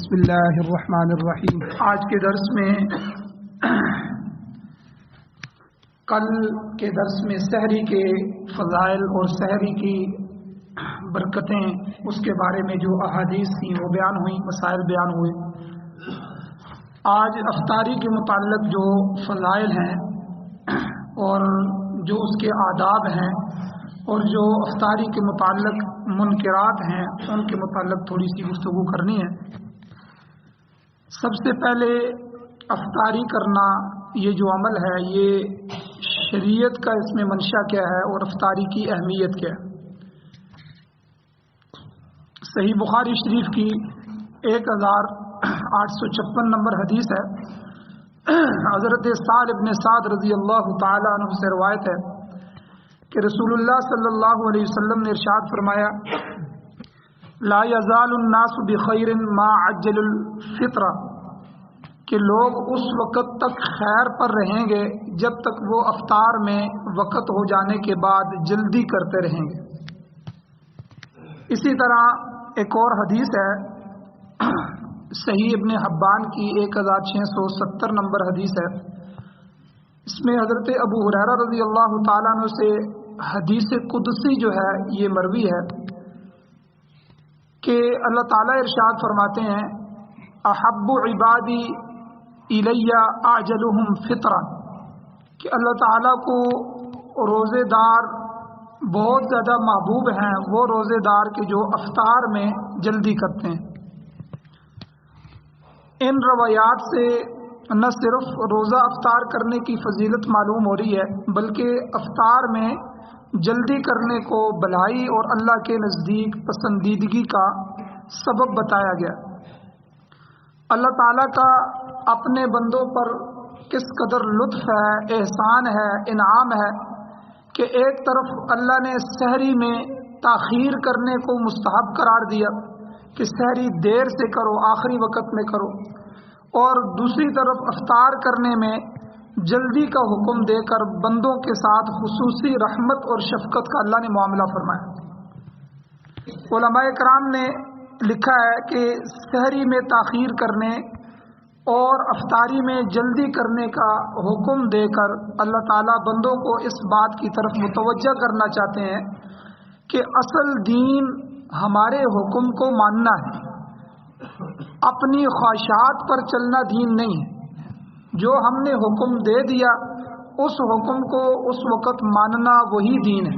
بسم اللہ الرحمن الرحیم۔ آج کے درس میں کل کے درس میں سحری کے فضائل اور سحری کی برکتیں، اس کے بارے میں جو احادیث تھیں وہ بیان ہوئیں، مسائل بیان ہوئے۔ آج افطاری کے متعلق جو فضائل ہیں اور جو اس کے آداب ہیں اور جو افطاری کے متعلق منکرات ہیں، ان کے متعلق تھوڑی سی گفتگو کرنی ہے۔ سب سے پہلے افطاری کرنا یہ جو عمل ہے، یہ شریعت کا اس میں منشا کیا ہے اور افطاری کی اہمیت کیا ہے۔ صحیح بخاری شریف کی 1856 نمبر حدیث ہے، حضرت سعد بن سعد رضی اللہ تعالی عنہ سے روایت ہے کہ رسول اللہ صلی اللہ علیہ وسلم نے ارشاد فرمایا، لا یزال الناس بخیر ما عجل الفطر، کہ لوگ اس وقت تک خیر پر رہیں گے جب تک وہ افطار میں وقت ہو جانے کے بعد جلدی کرتے رہیں گے۔ اسی طرح ایک اور حدیث ہے، صحیح ابن حبان کی 1670 نمبر حدیث ہے۔ اس میں حضرت ابو ہریرہ رضی اللہ تعالیٰ عنہ سے حدیث قدسی جو ہے یہ مروی ہے کہ اللہ تعالیٰ ارشاد فرماتے ہیں، احب عبادی الیہ اعجلہم فطرا، کہ اللہ تعالیٰ کو روزے دار بہت زیادہ محبوب ہیں وہ روزے دار کے جو افطار میں جلدی کرتے ہیں۔ ان روایات سے نہ صرف روزہ افطار کرنے کی فضیلت معلوم ہو رہی ہے، بلکہ افطار میں جلدی کرنے کو بھلائی اور اللہ کے نزدیک پسندیدگی کا سبب بتایا گیا۔ اللہ تعالیٰ کا اپنے بندوں پر کس قدر لطف ہے، احسان ہے، انعام ہے کہ ایک طرف اللہ نے سحری میں تاخیر کرنے کو مستحب قرار دیا کہ سحری دیر سے کرو، آخری وقت میں کرو، اور دوسری طرف افطار کرنے میں جلدی کا حکم دے کر بندوں کے ساتھ خصوصی رحمت اور شفقت کا اللہ نے معاملہ فرمایا۔ علماء کرام نے لکھا ہے کہ سحری میں تاخیر کرنے اور افطاری میں جلدی کرنے کا حکم دے کر اللہ تعالیٰ بندوں کو اس بات کی طرف متوجہ کرنا چاہتے ہیں کہ اصل دین ہمارے حکم کو ماننا ہے، اپنی خواہشات پر چلنا دین نہیں ہے۔ جو ہم نے حکم دے دیا اس حکم کو اس وقت ماننا وہی دین ہے۔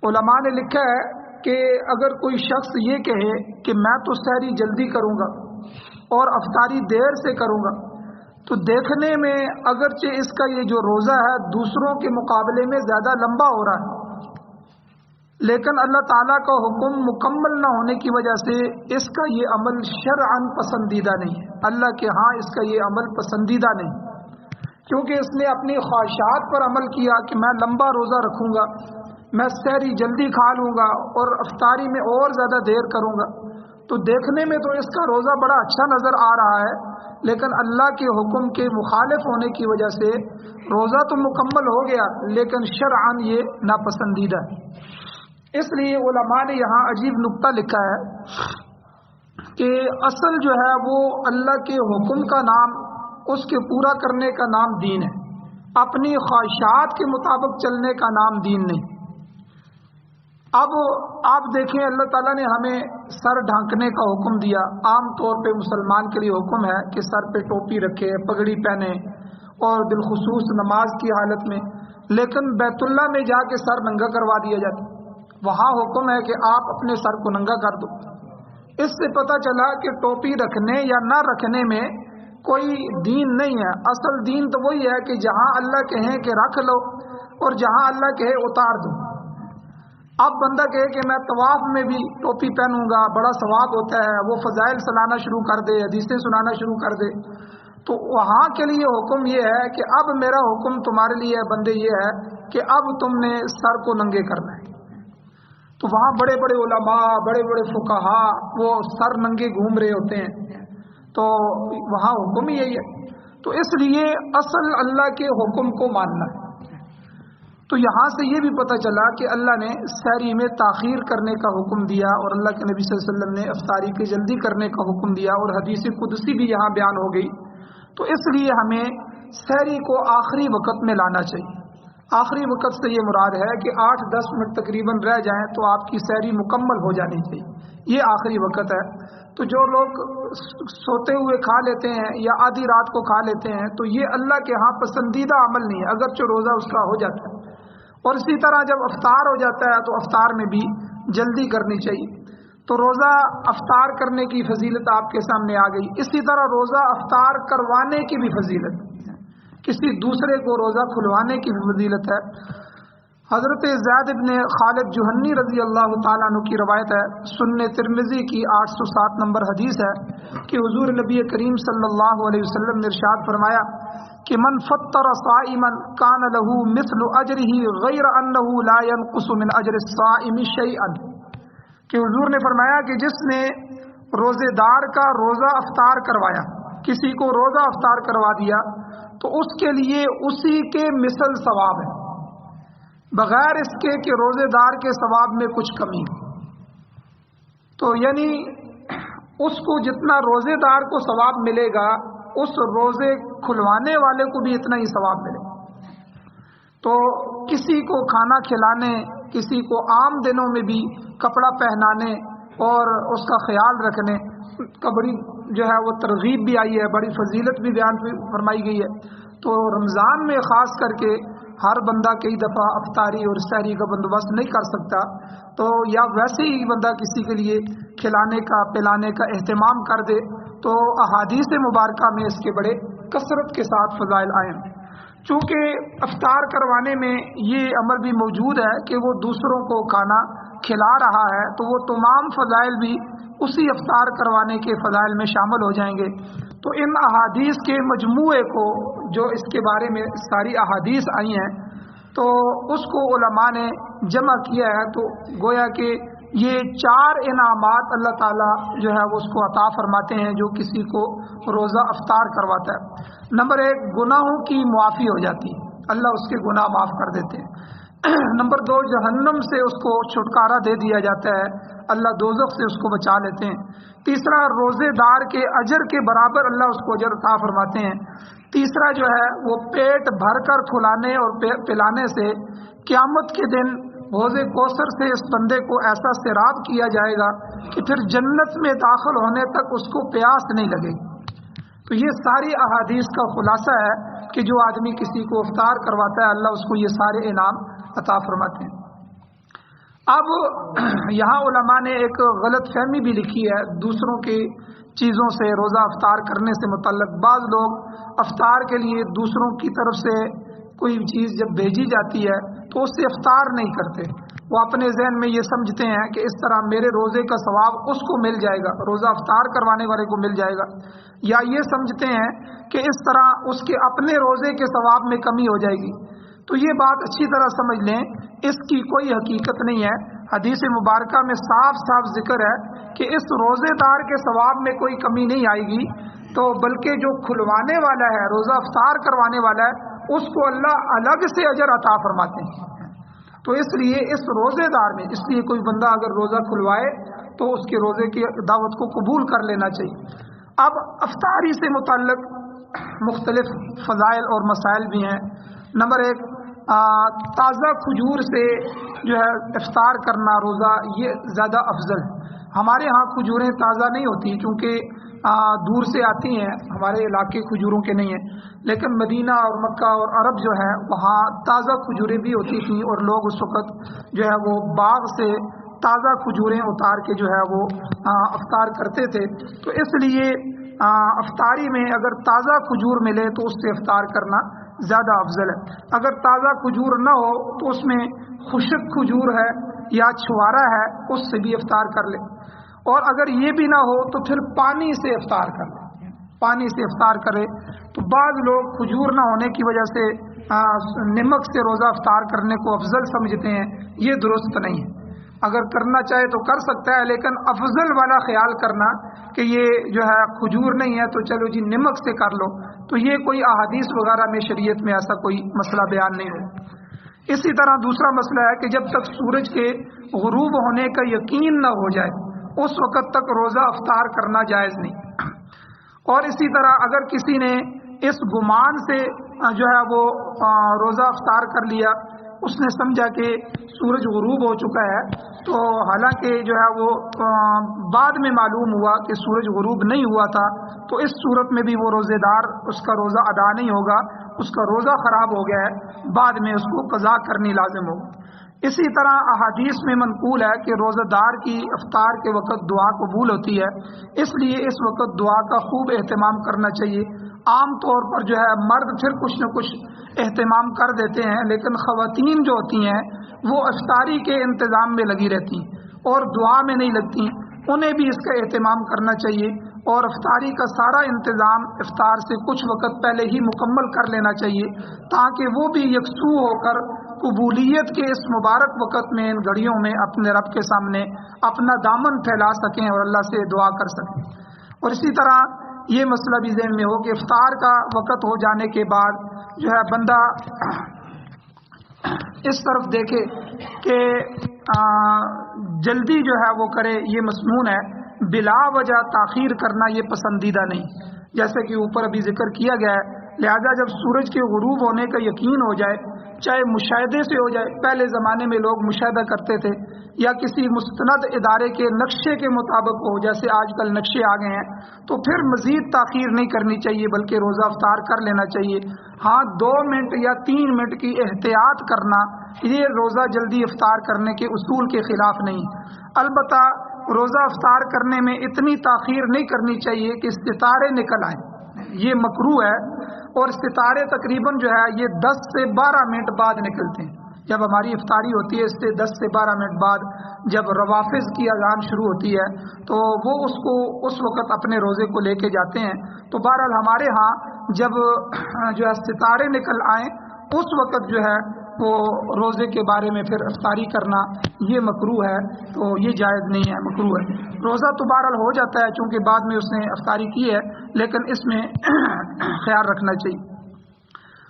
علماء نے لکھا ہے کہ اگر کوئی شخص یہ کہے کہ میں تو سحری جلدی کروں گا اور افطاری دیر سے کروں گا، تو دیکھنے میں اگرچہ اس کا یہ جو روزہ ہے دوسروں کے مقابلے میں زیادہ لمبا ہو رہا ہے، لیکن اللہ تعالیٰ کا حکم مکمل نہ ہونے کی وجہ سے اس کا یہ عمل شرعاً پسندیدہ نہیں ہے۔ اللہ کے ہاں اس کا یہ عمل پسندیدہ نہیں، کیونکہ اس نے اپنی خواہشات پر عمل کیا کہ میں لمبا روزہ رکھوں گا، میں سحری جلدی کھا لوں گا اور افطاری میں اور زیادہ دیر کروں گا، تو دیکھنے میں تو اس کا روزہ بڑا اچھا نظر آ رہا ہے، لیکن اللہ کے حکم کے مخالف ہونے کی وجہ سے روزہ تو مکمل ہو گیا لیکن شرعاً یہ ناپسندیدہ ہے۔ اس لیے علماء نے یہاں عجیب نکتہ لکھا ہے کہ اصل جو ہے وہ اللہ کے حکم کا نام، اس کے پورا کرنے کا نام دین ہے، اپنی خواہشات کے مطابق چلنے کا نام دین نہیں۔ اب آپ دیکھیں، اللہ تعالیٰ نے ہمیں سر ڈھانکنے کا حکم دیا۔ عام طور پہ مسلمان کے لیے حکم ہے کہ سر پہ ٹوپی رکھے، پگڑی پہنے اور بالخصوص نماز کی حالت میں، لیکن بیت اللہ میں جا کے سر ننگا کروا دیا جاتا، وہاں حکم ہے کہ آپ اپنے سر کو ننگا کر دو۔ اس سے پتہ چلا کہ ٹوپی رکھنے یا نہ رکھنے میں کوئی دین نہیں ہے۔ اصل دین تو وہی ہے کہ جہاں اللہ کہیں کہ رکھ لو اور جہاں اللہ کہے اتار دو۔ اب بندہ کہے کہ میں طواف میں بھی ٹوپی پہنوں گا، بڑا ثواب ہوتا ہے، وہ فضائل سنانا شروع کر دے، حدیثیں سنانا شروع کر دے، تو وہاں کے لیے حکم یہ ہے کہ اب میرا حکم تمہارے لیے بندے یہ ہے کہ اب تم نے سر کو ننگے کرنا ہے۔ تو وہاں بڑے بڑے علماء، بڑے بڑے فقہا وہ سر ننگے گھوم رہے ہوتے ہیں، تو وہاں حکم ہی یہی ہے۔ تو اس لیے اصل اللہ کے حکم کو ماننا ہے۔ تو یہاں سے یہ بھی پتہ چلا کہ اللہ نے سحری میں تاخیر کرنے کا حکم دیا اور اللہ کے نبی صلی اللہ علیہ وسلم نے افطاری کے جلدی کرنے کا حکم دیا اور حدیث قدسی بھی یہاں بیان ہو گئی. تو اس لیے ہمیں سحری کو آخری وقت میں لانا چاہیے. آخری وقت سے یہ مراد ہے کہ 8-10 منٹ تقریباً رہ جائیں تو آپ کی سحری مکمل ہو جانی چاہیے. یہ آخری وقت ہے. تو جو لوگ سوتے ہوئے کھا لیتے ہیں یا آدھی رات کو کھا لیتے ہیں تو یہ اللہ کے ہاں پسندیدہ عمل نہیں ہے اگرچہ روزہ اس کا ہو جاتا ہے. اور اسی طرح جب افطار ہو جاتا ہے تو افطار میں بھی جلدی کرنی چاہیے. تو روزہ افطار کرنے کی فضیلت آپ کے سامنے آ گئی. اسی طرح روزہ افطار کروانے کی بھی فضیلت ہے. کسی دوسرے کو روزہ کھلوانے کی بھی فضیلت ہے. حضرت زید بن خالد جوہنی رضی اللہ تعالیٰ عنہ کی روایت ہے، سنن ترمذی کی 807 نمبر حدیث ہے کہ حضور نبی کریم صلی اللہ علیہ وسلم نے ارشاد فرمایا کہ من فطر صائما کان له مثل اجره غیر انه لا ينقص من اجر الصائم شيئا، کہ حضور نے فرمایا کہ جس نے روزے دار کا روزہ افطار کروایا، کسی کو روزہ افطار کروا دیا تو اس کے لیے اسی کے مثل ثواب ہے، بغیر اس کے کہ روزے دار کے ثواب میں کچھ کمی ہو. تو یعنی اس کو جتنا روزے دار کو ثواب ملے گا اس روزے کھلوانے والے کو بھی اتنا ہی ثواب ملے گا. تو کسی کو کھانا کھلانے، کسی کو عام دنوں میں بھی کپڑا پہنانے اور اس کا خیال رکھنے کا بڑی جو ہے وہ ترغیب بھی آئی ہے، بڑی فضیلت بھی بیان فرمائی گئی ہے. تو رمضان میں خاص کر کے ہر بندہ کئی دفعہ افطاری اور سحری کا بندوبست نہیں کر سکتا، تو یا ویسے ہی بندہ کسی کے لیے کھلانے کا پلانے کا اہتمام کر دے تو احادیث مبارکہ میں اس کے بڑے کثرت کے ساتھ فضائل آئے ہیں. چونکہ افطار کروانے میں یہ امر بھی موجود ہے کہ وہ دوسروں کو کھانا کھلا رہا ہے تو وہ تمام فضائل بھی اسی افطار کروانے کے فضائل میں شامل ہو جائیں گے. تو ان احادیث کے مجموعے کو، جو اس کے بارے میں ساری احادیث آئی ہیں، تو اس کو علماء نے جمع کیا ہے. تو گویا کہ یہ 4 انعامات اللہ تعالیٰ جو ہے وہ اس کو عطا فرماتے ہیں جو کسی کو روزہ افطار کرواتا ہے. نمبر 1، گناہوں کی معافی ہو جاتی ہے، اللہ اس کے گناہ معاف کر دیتے ہیں. نمبر 2، جہنم سے اس کو چھٹکارا دے دیا جاتا ہے، اللہ دوزخ سے اس کو بچا لیتے ہیں. تیسرا، روزے دار کے اجر کے برابر اللہ اس کو اجر عطا فرماتے ہیں. تیسرا جو ہے وہ پیٹ بھر کر کھلانے اور پلانے سے قیامت کے دن حوض کوثر سے اس بندے کو ایسا سیراب کیا جائے گا کہ پھر جنت میں داخل ہونے تک اس کو پیاس نہیں لگے گی. تو یہ ساری احادیث کا خلاصہ ہے کہ جو آدمی کسی کو افطار کرواتا ہے اللہ اس کو یہ سارے انعام عطا فرماتے ہیں. اب یہاں علماء نے ایک غلط فہمی بھی لکھی ہے دوسروں کی چیزوں سے روزہ افطار کرنے سے متعلق. بعض لوگ افطار کے لیے دوسروں کی طرف سے کوئی چیز جب بھیجی جاتی ہے تو اس سے افطار نہیں کرتے. وہ اپنے ذہن میں یہ سمجھتے ہیں کہ اس طرح میرے روزے کا ثواب اس کو مل جائے گا، روزہ افطار کروانے والے کو مل جائے گا، یا یہ سمجھتے ہیں کہ اس طرح اس کے اپنے روزے کے ثواب میں کمی ہو جائے گی. تو یہ بات اچھی طرح سمجھ لیں، اس کی کوئی حقیقت نہیں ہے. حدیث مبارکہ میں صاف صاف ذکر ہے کہ اس روزے دار کے ثواب میں کوئی کمی نہیں آئے گی، تو بلکہ جو کھلوانے والا ہے، روزہ افطار کروانے والا ہے، اس کو اللہ الگ سے اجر عطا فرماتے ہیں. تو اس لیے اس روزے دار میں، اس لیے کوئی بندہ اگر روزہ کھلوائے تو اس کے روزے کی دعوت کو قبول کر لینا چاہیے. اب افطاری سے متعلق مختلف فضائل اور مسائل بھی ہیں. نمبر 1، تازہ کھجور سے جو ہے افطار کرنا روزہ یہ زیادہ افضل ہے. ہمارے ہاں کھجوریں تازہ نہیں ہوتی چونکہ دور سے آتی ہیں، ہمارے علاقے کھجوروں کے نہیں ہیں، لیکن مدینہ اور مکہ اور عرب جو ہے وہاں تازہ کھجوریں بھی ہوتی تھیں اور لوگ اس وقت جو ہے وہ باغ سے تازہ کھجوریں اتار کے جو ہے وہ افطار کرتے تھے. تو اس لیے افطاری میں اگر تازہ کھجور ملے تو اس سے افطار کرنا زیادہ افضل ہے. اگر تازہ کھجور نہ ہو تو اس میں خشک کھجور ہے یا چھوارا ہے، اس سے بھی افطار کر لے. اور اگر یہ بھی نہ ہو تو پھر پانی سے افطار کر لے، پانی سے افطار کرے. تو بعض لوگ کھجور نہ ہونے کی وجہ سے نمک سے روزہ افطار کرنے کو افضل سمجھتے ہیں، یہ درست نہیں ہے. اگر کرنا چاہے تو کر سکتا ہے، لیکن افضل والا خیال کرنا کہ یہ جو ہے کھجور نہیں ہے تو چلو جی نمک سے کر لو، تو یہ کوئی احادیث وغیرہ میں شریعت میں ایسا کوئی مسئلہ بیان نہیں ہے. اسی طرح دوسرا مسئلہ ہے کہ جب تک سورج کے غروب ہونے کا یقین نہ ہو جائے اس وقت تک روزہ افطار کرنا جائز نہیں۔ اور اسی طرح اگر کسی نے اس گمان سے جو ہے وہ روزہ افطار کر لیا، اس نے سمجھا کہ سورج غروب ہو چکا ہے، تو حالانکہ جو ہے وہ بعد میں معلوم ہوا کہ سورج غروب نہیں ہوا تھا، تو اس صورت میں بھی وہ روزے دار اس کا روزہ ادا نہیں ہوگا، اس کا روزہ خراب ہو گیا ہے، بعد میں اس کو قضا کرنی لازم ہوگی۔ اسی طرح احادیث میں منقول ہے کہ روزہ دار کی افطار کے وقت دعا قبول ہوتی ہے، اس لیے اس وقت دعا کا خوب اہتمام کرنا چاہیے۔ عام طور پر جو ہے مرد پھر کچھ نہ کچھ اہتمام کر دیتے ہیں، لیکن خواتین جو ہوتی ہیں وہ افطاری کے انتظام میں لگی رہتی ہیں اور دعا میں نہیں لگتی، انہیں بھی اس کا اہتمام کرنا چاہیے، اور افطاری کا سارا انتظام افطار سے کچھ وقت پہلے ہی مکمل کر لینا چاہیے، تاکہ وہ بھی یکسو ہو کر قبولیت کے اس مبارک وقت میں ان گھڑیوں میں اپنے رب کے سامنے اپنا دامن پھیلا سکیں اور اللہ سے دعا کر سکیں۔ اور اسی طرح یہ مسئلہ بھی ذہن میں ہو کہ افطار کا وقت ہو جانے کے بعد جو ہے بندہ اس طرف دیکھے کہ جلدی جو ہے وہ کرے، یہ مسنون ہے، بلا وجہ تاخیر کرنا یہ پسندیدہ نہیں، جیسے کہ اوپر ابھی ذکر کیا گیا ہے۔ لہذا جب سورج کے غروب ہونے کا یقین ہو جائے، چاہے مشاہدے سے ہو جائے، پہلے زمانے میں لوگ مشاہدہ کرتے تھے، یا کسی مستند ادارے کے نقشے کے مطابق ہو، جیسے آج کل نقشے آ گئے ہیں، تو پھر مزید تاخیر نہیں کرنی چاہیے بلکہ روزہ افطار کر لینا چاہیے۔ ہاں 2 منٹ یا 3 منٹ کی احتیاط کرنا یہ روزہ جلدی افطار کرنے کے اصول کے خلاف نہیں۔ البتہ روزہ افطار کرنے میں اتنی تاخیر نہیں کرنی چاہیے کہ ستارے نکل آئیں، یہ مکروہ ہے، اور ستارے تقریباً جو ہے یہ 10 سے 12 منٹ بعد نکلتے ہیں۔ جب ہماری افطاری ہوتی ہے اس سے 10 سے 12 منٹ بعد جب روافظ کی اذان شروع ہوتی ہے تو وہ اس کو اس وقت اپنے روزے کو لے کے جاتے ہیں۔ تو بہرحال ہمارے ہاں جب جو ہے ستارے نکل آئیں اس وقت جو ہے وہ روزے کے بارے میں پھر افطاری کرنا یہ مکروہ ہے، تو یہ جائز نہیں ہے، مکروہ ہے۔ روزہ تو بہرحال ہو جاتا ہے چونکہ بعد میں اس نے افطاری کی ہے، لیکن اس میں خیال رکھنا چاہیے۔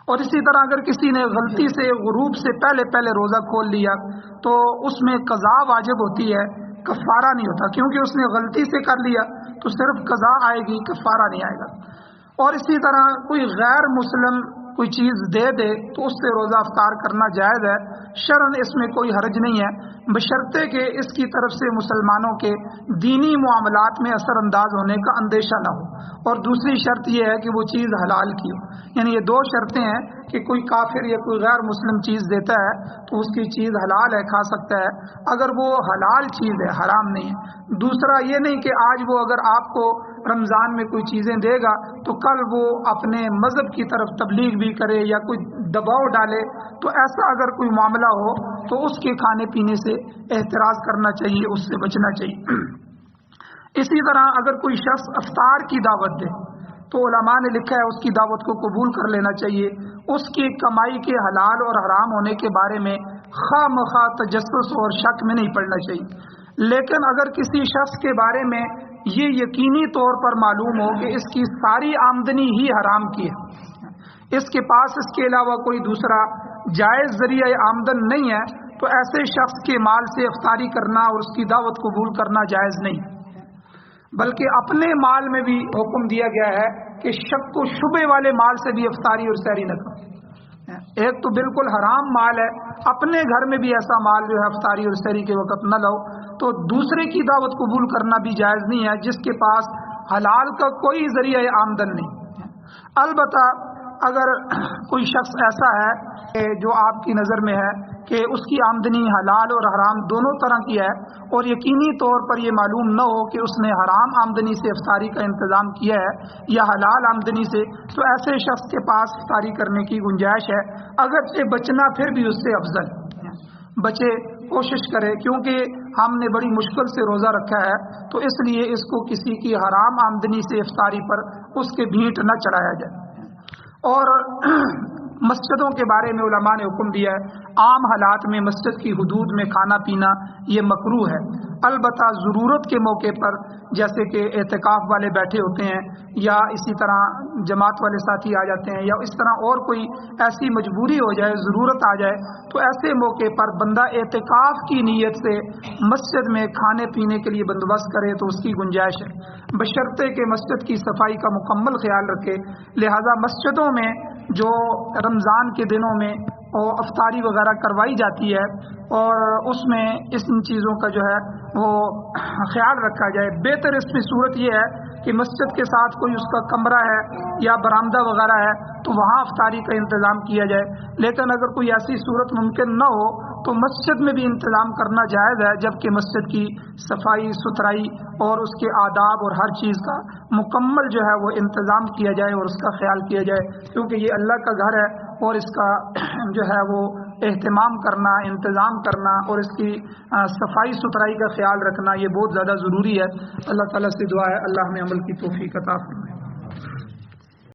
اور اسی طرح اگر کسی نے غلطی سے غروب سے پہلے روزہ کھول لیا تو اس میں قضا واجب ہوتی ہے، کفارہ نہیں ہوتا، کیونکہ اس نے غلطی سے کر لیا تو صرف قضا آئے گی، کفارہ نہیں آئے گا۔ اور اسی طرح کوئی غیر مسلم کوئی چیز دے دے تو اس سے روزہ افطار کرنا جائز ہے، شرعاً اس میں کوئی حرج نہیں ہے، بشرطے کہ اس کی طرف سے مسلمانوں کے دینی معاملات میں اثر انداز ہونے کا اندیشہ نہ ہو، اور دوسری شرط یہ ہے کہ وہ چیز حلال کی ہو۔ یعنی یہ 2 شرطیں ہیں کہ کوئی کافر یا کوئی غیر مسلم چیز دیتا ہے تو اس کی چیز حلال ہے، کھا سکتا ہے اگر وہ حلال چیز ہے، حرام نہیں ہے۔ دوسرا یہ نہیں کہ آج وہ اگر آپ کو رمضان میں کوئی چیزیں دے گا تو کل وہ اپنے مذہب کی طرف تبلیغ بھی کرے یا کوئی دباؤ ڈالے، تو ایسا اگر کوئی معاملہ ہو تو اس کے کھانے پینے سے احتراز کرنا چاہیے، اس سے بچنا چاہیے۔ اسی طرح اگر کوئی شخص افطار کی دعوت دے تو علماء نے لکھا ہے اس کی دعوت کو قبول کر لینا چاہیے، اس کی کمائی کے حلال اور حرام ہونے کے بارے میں خواہ مخواہ تجسس اور شک میں نہیں پڑنا چاہیے۔ لیکن اگر کسی شخص کے بارے میں یہ یقینی طور پر معلوم ہو کہ اس کی ساری آمدنی ہی حرام کی ہے، اس کے پاس اس کے علاوہ کوئی دوسرا جائز ذریعہ آمدن نہیں ہے، تو ایسے شخص کے مال سے افطاری کرنا اور اس کی دعوت قبول کرنا جائز نہیں، بلکہ اپنے مال میں بھی حکم دیا گیا ہے کہ شک و شبے والے مال سے بھی افطاری اور سحری نہ کرو۔ ایک تو بالکل حرام مال ہے، اپنے گھر میں بھی ایسا مال جو ہے افطاری اور سحری کے وقت نہ لو، تو دوسرے کی دعوت قبول کرنا بھی جائز نہیں ہے جس کے پاس حلال کا کوئی ذریعہ آمدن نہیں۔ البتہ اگر کوئی شخص ایسا ہے کہ جو آپ کی نظر میں ہے کہ اس کی آمدنی حلال اور حرام دونوں طرح کی ہے اور یقینی طور پر یہ معلوم نہ ہو کہ اس نے حرام آمدنی سے افطاری کا انتظام کیا ہے یا حلال آمدنی سے، تو ایسے شخص کے پاس افطاری کرنے کی گنجائش ہے، اگرچہ بچنا پھر بھی اس سے افضل بچے، کوشش کرے، کیونکہ ہم نے بڑی مشکل سے روزہ رکھا ہے، تو اس لیے اس کو کسی کی حرام آمدنی سے افطاری پر اس کے بھیٹ نہ چڑھایا جائے۔ اور مسجدوں کے بارے میں علماء نے حکم دیا ہے عام حالات میں مسجد کی حدود میں کھانا پینا یہ مکروہ ہے، البتہ ضرورت کے موقع پر جیسے کہ اعتکاف والے بیٹھے ہوتے ہیں یا اسی طرح جماعت والے ساتھی آ جاتے ہیں یا اس طرح اور کوئی ایسی مجبوری ہو جائے، ضرورت آ جائے، تو ایسے موقع پر بندہ اعتکاف کی نیت سے مسجد میں کھانے پینے کے لیے بندوبست کرے تو اس کی گنجائش ہے، بشرطے کہ مسجد کی صفائی کا مکمل خیال رکھے۔ لہذا مسجدوں میں جو رمضان کے دنوں میں اور افطاری وغیرہ کروائی جاتی ہے اور اس میں ان چیزوں کا جو ہے وہ خیال رکھا جائے۔ بہتر اس میں صورت یہ ہے کہ مسجد کے ساتھ کوئی اس کا کمرہ ہے یا برآمدہ وغیرہ ہے تو وہاں افطاری کا انتظام کیا جائے، لیکن اگر کوئی ایسی صورت ممکن نہ ہو تو مسجد میں بھی انتظام کرنا جائز ہے، جبکہ مسجد کی صفائی ستھرائی اور اس کے آداب اور ہر چیز کا مکمل جو ہے وہ انتظام کیا جائے اور اس کا خیال کیا جائے، کیونکہ یہ اللہ کا گھر ہے اور اس کا جو ہے وہ اہتمام کرنا، انتظام کرنا اور اس کی صفائی ستھرائی کا خیال رکھنا یہ بہت زیادہ ضروری ہے۔ اللہ تعالیٰ سے دعا ہے اللہ ہمیں عمل کی توفیق عطا فرمائے۔